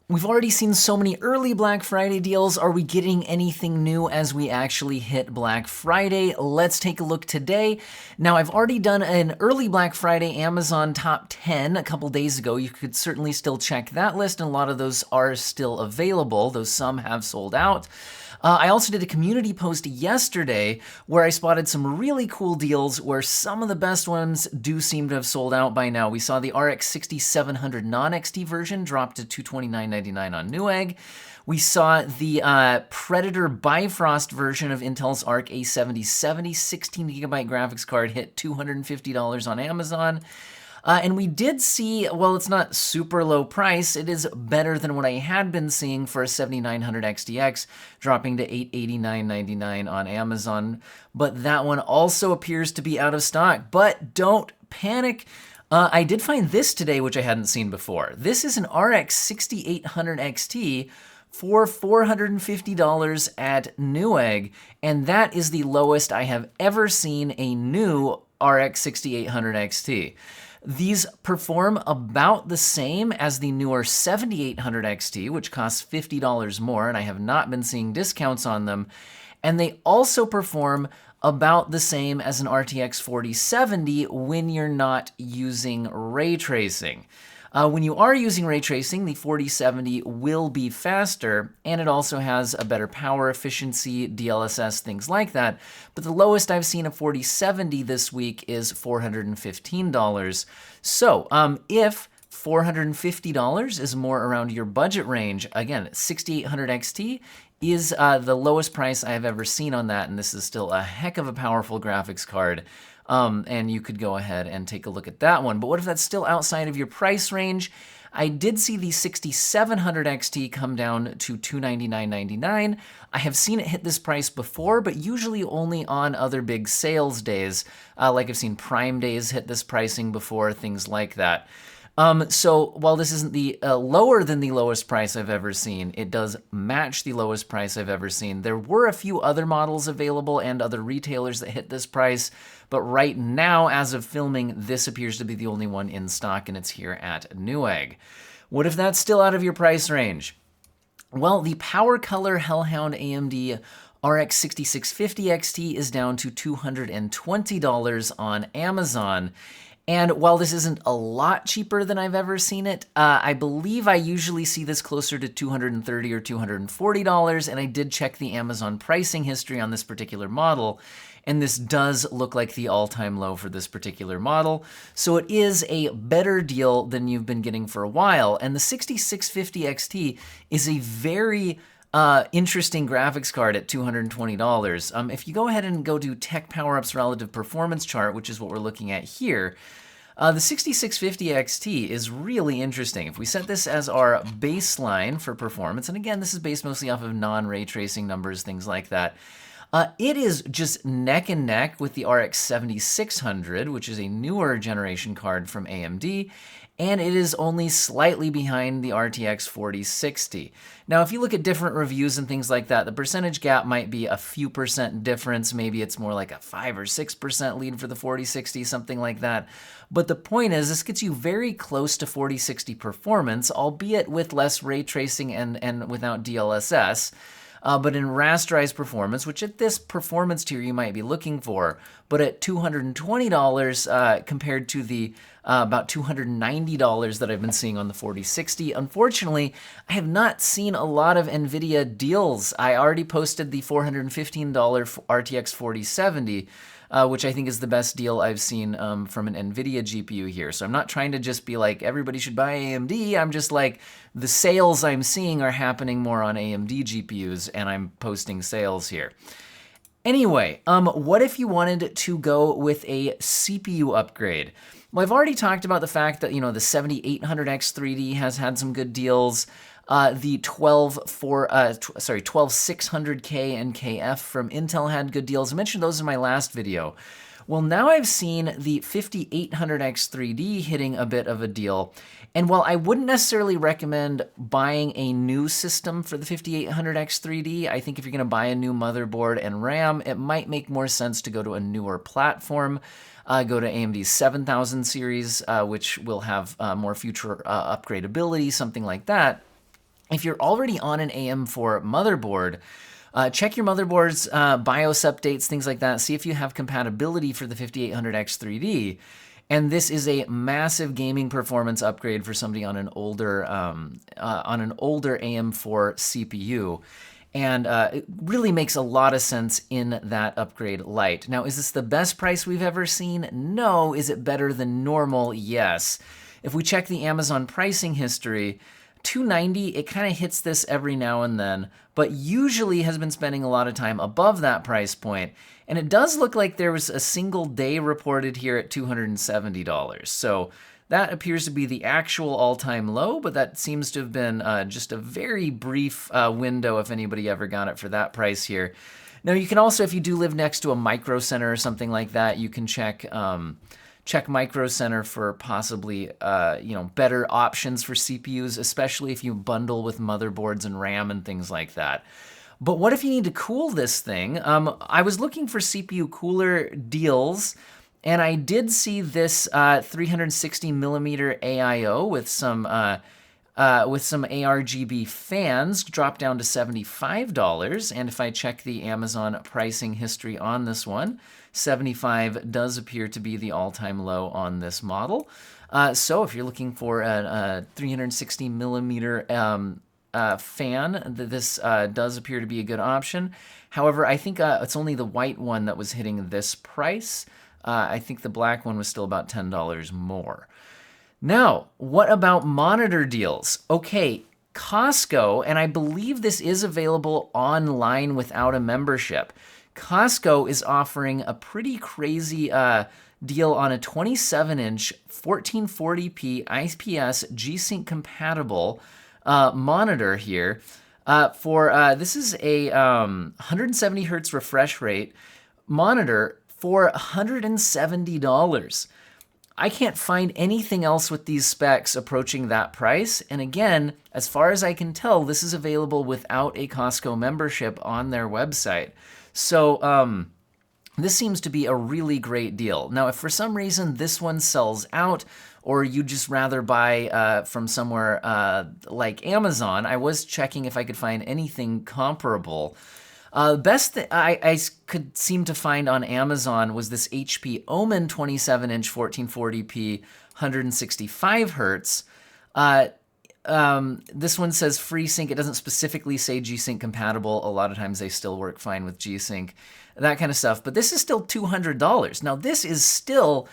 We've already seen so many early Black Friday deals. Are we getting anything new as we actually hit Black Friday? Let's take a look today. Now, I've already done an early Black Friday Amazon top 10 a couple days ago. You could certainly still check that list, and a lot of those are still available, though some have sold out. I also did a community post yesterday where I spotted some really cool deals where some of the best ones do seem to have sold out by now. We saw the RX 6700 non-XT version drop to $229.99 on Newegg. We saw the Predator Bifrost version of Intel's Arc A7070 16GB graphics card hit $250 on Amazon. And we did see, well, it's not super low price. It is better than what I had been seeing for a 7900 XTX, dropping to $889.99 on Amazon. But that one also appears to be out of stock. But don't panic. I did find this today, which I hadn't seen before. This is an RX 6800 XT for $450 at Newegg, and that is the lowest I have ever seen a new RX 6800 XT. These perform about the same as the newer 7800 XT, which costs $50 more, and I have not been seeing discounts on them. And they also perform about the same as an RTX 4070 when you're not using ray tracing. When you are using ray tracing, the 4070 will be faster, and it also has a better power efficiency, DLSS, things like that. But the lowest I've seen a 4070 this week is $415. So if $450 is more around your budget range, again, 6800 XT is the lowest price I've ever seen on that, and this is still a heck of a powerful graphics card. And you could go ahead and take a look at that one. But what if that's still outside of your price range? I did see the 6700 XT come down to $299.99. I have seen it hit this price before, but usually only on other big sales days. Like I've seen Prime Days hit this pricing before, things like that. So while this isn't the lower than the lowest price I've ever seen, it does match the lowest price I've ever seen. There were a few other models available and other retailers that hit this price, but right now, as of filming, this appears to be the only one in stock, and it's here at Newegg. What if that's still out of your price range? Well, the Power Color Hellhound AMD RX 6650 XT is down to $220 on Amazon. And while this isn't a lot cheaper than I've ever seen it, I believe I usually see this closer to $230 or $240, and I did check the Amazon pricing history on this particular model, and this does look like the all-time low for this particular model. So it is a better deal than you've been getting for a while, and the 6650 XT is a very interesting graphics card at $220. If you go ahead and go to Tech PowerUp's relative performance chart, which is what we're looking at here, the 6650 XT is really interesting. If we set this as our baseline for performance, and again, this is based mostly off of non-ray tracing numbers, things like that, it is just neck and neck with the RX 7600, which is a newer generation card from AMD, and it is only slightly behind the RTX 4060. Now, if you look at different reviews and things like that, the percentage gap might be a few percent difference. Maybe it's more like a 5 or 6% lead for the 4060, something like that. But the point is, this gets you very close to 4060 performance, albeit with less ray tracing and without DLSS. But in rasterized performance, which at this performance tier you might be looking for, but at $220 compared to the about $290 that I've been seeing on the 4060. Unfortunately, I have not seen a lot of NVIDIA deals. I already posted the $415 RTX 4070, which I think is the best deal I've seen from an NVIDIA GPU here. So I'm not trying to just be like, everybody should buy AMD. I'm just like, the sales I'm seeing are happening more on AMD GPUs, and I'm posting sales here. Anyway, what if you wanted to go with a CPU upgrade? Well, I've already talked about the fact that, the 7800X3D has had some good deals. The 12600K and KF from Intel had good deals. I mentioned those in my last video. Well, now I've seen the 5800X3D hitting a bit of a deal. And while I wouldn't necessarily recommend buying a new system for the 5800X3D, I think if you're going to buy a new motherboard and RAM, it might make more sense to go to a newer platform. Go to AMD's 7000 series, which will have more future upgradability, something like that. If you're already on an AM4 motherboard, check your motherboard's BIOS updates, things like that. See if you have compatibility for the 5800X3D. And this is a massive gaming performance upgrade for somebody on an older AM4 CPU. And it really makes a lot of sense in that upgrade light. Now, is this the best price we've ever seen? No. Is it better than normal? Yes. If we check the Amazon pricing history, $290, it kind of hits this every now and then, but usually has been spending a lot of time above that price point. And it does look like there was a single day reported here at $270. So that appears to be the actual all-time low, but that seems to have been just a very brief window if anybody ever got it for that price here. Now, you can also, if you do live next to a Micro Center or something like that, you can check Micro Center for possibly better options for CPUs, especially if you bundle with motherboards and RAM and things like that. But what if you need to cool this thing? I was looking for CPU cooler deals, and I did see this 360 millimeter AIO with some ARGB fans drop down to $75. And if I check the Amazon pricing history on this one, $75 does appear to be the all-time low on this model. So if you're looking for a 360 millimeter fan, this does appear to be a good option. However, I think it's only the white one that was hitting this price. I think the black one was still about $10 more. Now, what about monitor deals? Okay, Costco, and I believe this is available online without a membership. Costco is offering a pretty crazy deal on a 27-inch 1440p IPS G-Sync compatible monitor here. This is a 170 hertz refresh rate monitor for $170. I can't find anything else with these specs approaching that price. And again, as far as I can tell, this is available without a Costco membership on their website. So this seems to be a really great deal. Now, if for some reason this one sells out, or you just rather buy from somewhere like Amazon, I was checking if I could find anything comparable. Best that I could seem to find on Amazon was this HP Omen 27-inch 1440p 165 hertz. This one says FreeSync. It doesn't specifically say G-Sync compatible. A lot of times they still work fine with G-Sync, that kind of stuff. But this is still $200. Now, this is still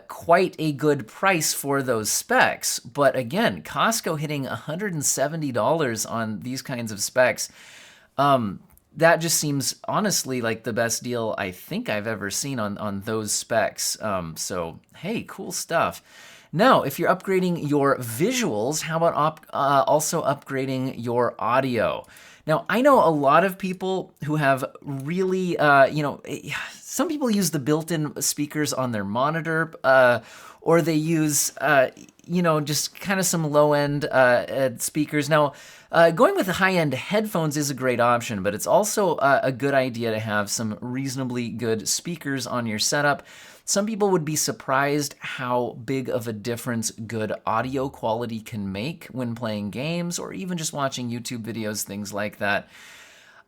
quite a good price for those specs. But again, Costco hitting $170 on these kinds of specs, that just seems honestly like the best deal I think I've ever seen on those specs. So, hey, cool stuff. Now, if you're upgrading your visuals, how about also upgrading your audio? Now, I know a lot of people who have really, some people use the built-in speakers on their monitor, or they use, just kind of some low-end speakers. Now, going with the high-end headphones is a great option, but it's also a good idea to have some reasonably good speakers on your setup. Some people would be surprised how big of a difference good audio quality can make when playing games or even just watching YouTube videos, things like that.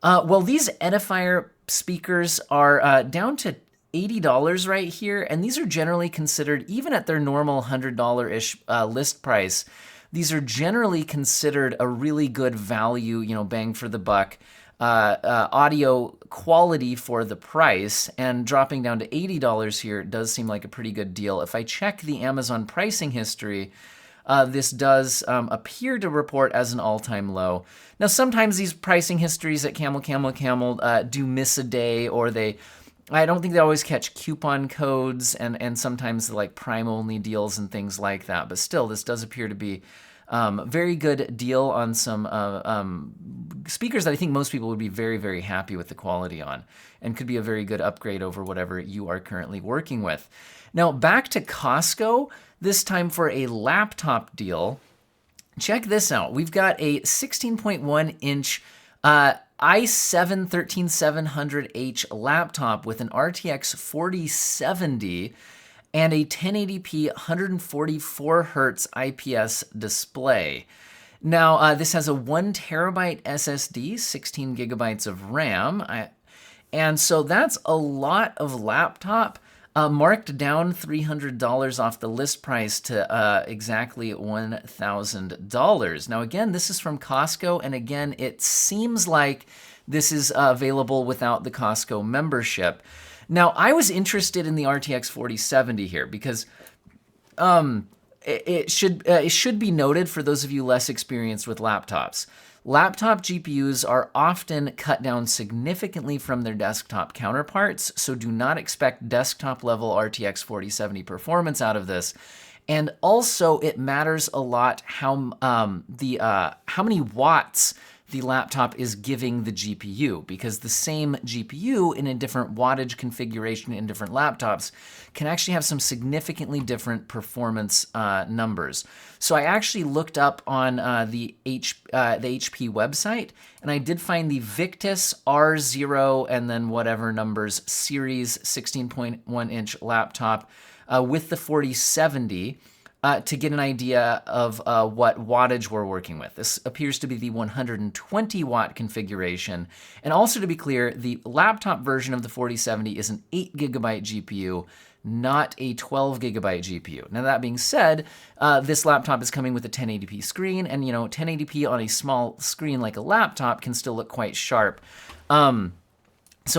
Well, these Edifier speakers are down to $80 right here, and these are generally considered, even at their normal $100-ish list price, these are generally considered a really good value, bang for the buck, audio quality for the price, and dropping down to $80 here does seem like a pretty good deal. If I check the Amazon pricing history, this does appear to report as an all-time low. Now, sometimes these pricing histories at Camel do miss a day, or I don't think they always catch coupon codes and sometimes like Prime-only deals and things like that. But still, this does appear to be very good deal on some speakers that I think most people would be very, very happy with the quality on, and could be a very good upgrade over whatever you are currently working with. Now, back to Costco, this time for a laptop deal. Check this out. We've got a 16.1-inch i7 13700H laptop with an RTX 4070 and a 1080p 144 hertz IPS display. Now, this has a 1 terabyte SSD, 16 gigabytes of RAM. And so that's a lot of laptop, marked down $300 off the list price to exactly $1,000. Now, again, this is from Costco, and again, it seems like this is available without the Costco membership. Now, I was interested in the RTX 4070 here because it should be noted for those of you less experienced with laptops. Laptop GPUs are often cut down significantly from their desktop counterparts, so do not expect desktop level RTX 4070 performance out of this. And also, it matters a lot how many watts the laptop is giving the GPU, because the same GPU in a different wattage configuration in different laptops can actually have some significantly different performance numbers. So I actually looked up on the HP website, and I did find the Victus R0 and then whatever numbers series 16.1 inch laptop with the 4070. To get an idea of what wattage we're working with. This appears to be the 120 watt configuration. And also to be clear, the laptop version of the 4070 is an 8 gigabyte GPU, not a 12 gigabyte GPU. Now that being said, this laptop is coming with a 1080p screen, and 1080p on a small screen like a laptop can still look quite sharp. So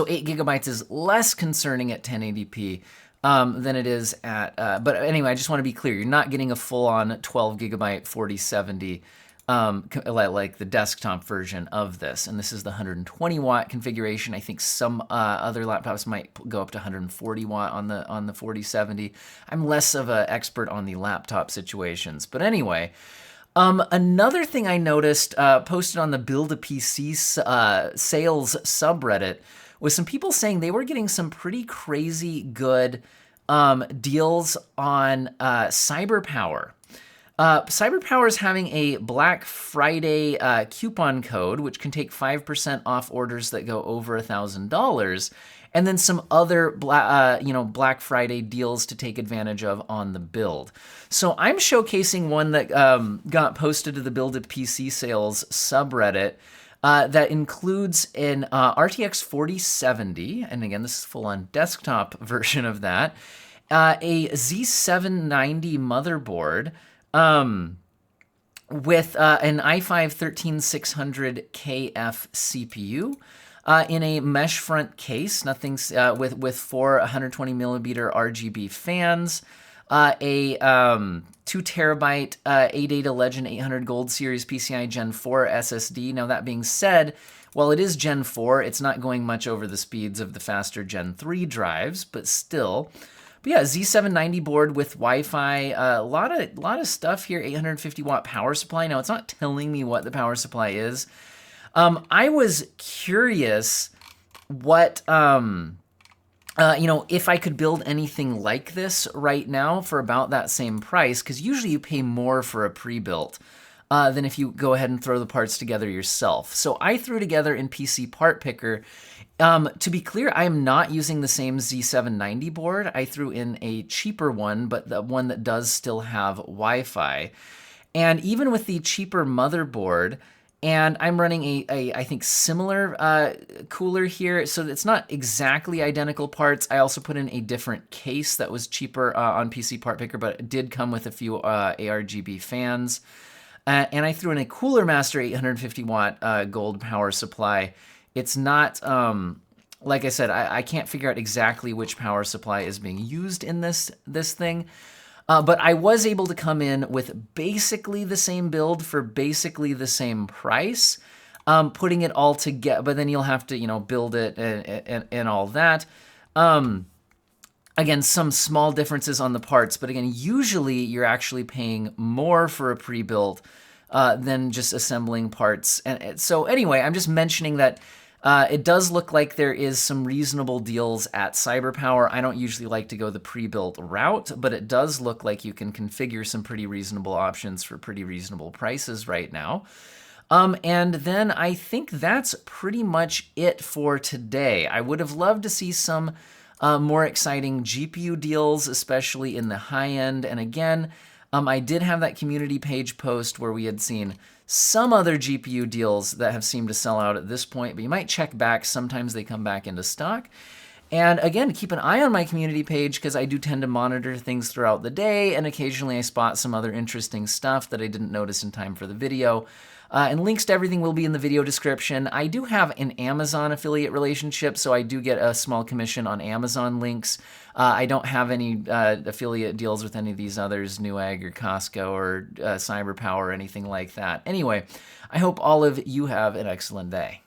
8 gigabytes is less concerning at 1080p. Than it is at, but anyway, I just want to be clear. You're not getting a full-on 12 gigabyte 4070 like the desktop version of this. And this is the 120 watt configuration. I think some other laptops might go up to 140 watt on the 4070. I'm less of an expert on the laptop situations. But anyway, another thing I noticed posted on the Build a PC sales subreddit was some people saying they were getting some pretty crazy good deals on CyberPower. CyberPower is having a Black Friday coupon code, which can take 5% off orders that go over $1,000, and then some other Black Friday deals to take advantage of on the build. So I'm showcasing one that got posted to the Build a PC sales subreddit. That includes an RTX 4070, and again, this is full-on desktop version of that, a Z790 motherboard with an i5-13600KF CPU in a mesh front case, nothing's with four 120 millimeter RGB fans, a 2 terabyte ADATA Legend 800 Gold Series PCI Gen 4 SSD. Now that being said, while it is Gen 4, it's not going much over the speeds of the faster Gen 3 drives, but still. But yeah, Z790 board with Wi-Fi, a lot of stuff here, 850 watt power supply. Now it's not telling me what the power supply is. I was curious what, if I could build anything like this right now for about that same price, because usually you pay more for a pre-built than if you go ahead and throw the parts together yourself. So I threw together in PC Part Picker. To be clear, I am not using the same Z790 board. I threw in a cheaper one, but the one that does still have Wi-Fi. And even with the cheaper motherboard, and I'm running a I think, similar cooler here, so it's not exactly identical parts. I also put in a different case that was cheaper on PC Part Picker, but it did come with a few ARGB fans. And I threw in a Cooler Master 850 watt gold power supply. It's not, like I said, I can't figure out exactly which power supply is being used in this thing. But I was able to come in with basically the same build for basically the same price, putting it all together. But then you'll have to, build it and all that. Again, some small differences on the parts, but again, usually you're actually paying more for a pre-built than just assembling parts. And so anyway, I'm just mentioning that it does look like there is some reasonable deals at CyberPower. I don't usually like to go the pre-built route, but it does look like you can configure some pretty reasonable options for pretty reasonable prices right now. And then I think that's pretty much it for today. I would have loved to see some more exciting GPU deals, especially in the high end. And again, I did have that community page post where we had seen some other GPU deals that have seemed to sell out at this point, but you might check back. Sometimes they come back into stock. And again, keep an eye on my community page because I do tend to monitor things throughout the day, and occasionally I spot some other interesting stuff that I didn't notice in time for the video. And links to everything will be in the video description. I do have an Amazon affiliate relationship, so I do get a small commission on Amazon links. I don't have any affiliate deals with any of these others, Newegg or Costco or CyberPower or anything like that. Anyway, I hope all of you have an excellent day.